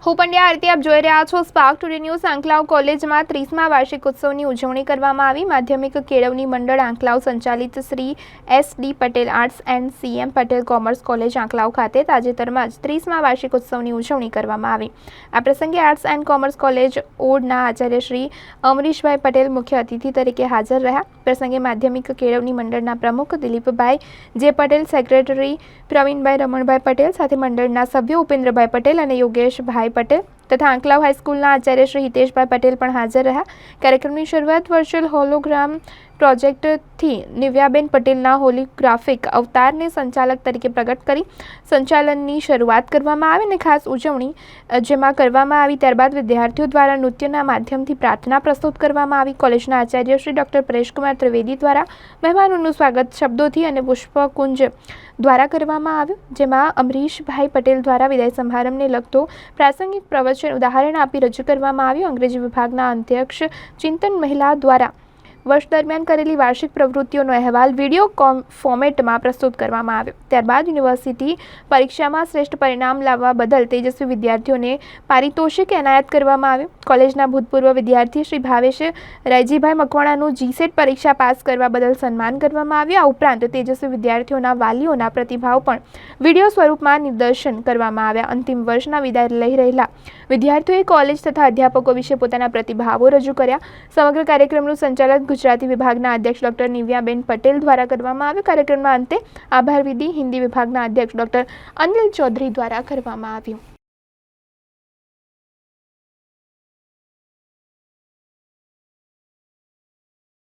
હું પંડ્યા આરતી આપ જોઈ રહ્યા છો સ્પાર્ક ટુડે ન્યૂઝ। આંકલાવ કોલેજમાં 30મા વાર્ષિક ઉત્સવની ઉજવણી કરવામાં આવી। માધ્યમિક કેળવણી મંડળ આંકલાવ સંચાલિત Shri SD. Patel arts and CM. Patel commerce college Anklav ખાતે તાજેતરમાં જ 30મા વાર્ષિક ઉત્સવની ઉજવણી કરવામાં આવી। આ પ્રસંગે arts and commerce college ઓડના Acharya Shri અમરીશભાઈ Patel મુખ્ય અતિથિ તરીકે હાજર રહ્યા। પ્રસંગે માધ્યમિક કેળવણી મંડળના પ્રમુખ દિલીપભાઈ જે પટેલ, સેક્રેટરી પ્રવીણભાઈ રમણભાઈ પટેલ સાથે મંડળના સભ્યો ઉપેન્દ્રભાઈ પટેલ અને યોગેશભાઈ પટેલ તથા આંકલાવ હાઈસ્કૂલના આચાર્ય શ્રી હિતેશભાઈ પટેલ પણ હાજર રહ્યા। કાર્યક્રમની શરૂઆત વર્ચ્યુઅલ હોલોગ્રામ પ્રોજેક્ટથી નિવ્યાબેન પટેલના હોલોગ્રાફિક અવતારને સંચાલક તરીકે પ્રગટ કરી સંચાલનની શરૂઆત કરવામાં આવી અને ખાસ ઉજવણી જેમાં કરવામાં આવી। ત્યારબાદ વિદ્યાર્થીઓ દ્વારા નૃત્યના માધ્યમથી પ્રાર્થના પ્રસ્તુત કરવામાં આવી। કોલેજના આચાર્ય શ્રી ડૉક્ટર પરેશકુમાર ત્રિવેદી દ્વારા મહેમાનોનું સ્વાગત શબ્દોથી અને પુષ્પકુંજ દ્વારા કરવામાં આવ્યું, જેમાં અમરીશભાઈ પટેલ દ્વારા વિદાય સમારંભને લગતો પ્રાસંગિક પ્રવચન ઉદાહરણ આપી રજૂ કરવામાં આવ્યું। અંગ્રેજી વિભાગના અધ્યક્ષ ચિંતન મહિલા દ્વારા વર્ષ દરમિયાન કરેલી વાર્ષિક પ્રવૃત્તિઓનો અહેવાલ વિડીયો ફોર્મેટમાં પ્રસ્તુત કરવામાં આવ્યો। ત્યારબાદ યુનિવર્સિટી પરીક્ષામાં શ્રેષ્ઠ પરિણામ લાવવા બદલ તેજસ્વી વિદ્યાર્થીઓને પારિતોષિક એનાયત કરવામાં આવ્યું। કોલેજના ભૂતપૂર્વ વિદ્યાર્થી શ્રી ભાવેશ રાયજીભાઈ મકવાણાનું જીસેટ પરીક્ષા પાસ કરવા બદલ સન્માન કરવામાં આવ્યું। આ ઉપરાંત તેજસ્વી વિદ્યાર્થીઓના વાલીઓના પ્રતિભાવ પણ વિડીયો સ્વરૂપમાં નિદર્શન કરવામાં આવ્યા। અંતિમ વર્ષના વિદાય લઈ રહેલા વિદ્યાર્થીઓએ કોલેજ તથા અધ્યાપકો વિશે પોતાના પ્રતિભાવો રજૂ કર્યા। સમગ્ર કાર્યક્રમનું સંચાલન ગુજરાતી વિભાગના અધ્યક્ષ ડૉક્ટર નિવ્યાબેન પટેલ દ્વારા કરવામાં આવ્યું। કાર્યક્રમના અંતે આભાર વિધિ હિન્દી વિભાગના અધ્યક્ષ ડૉક્ટર અનિલ ચૌધરી દ્વારા કરવામાં આવ્યું।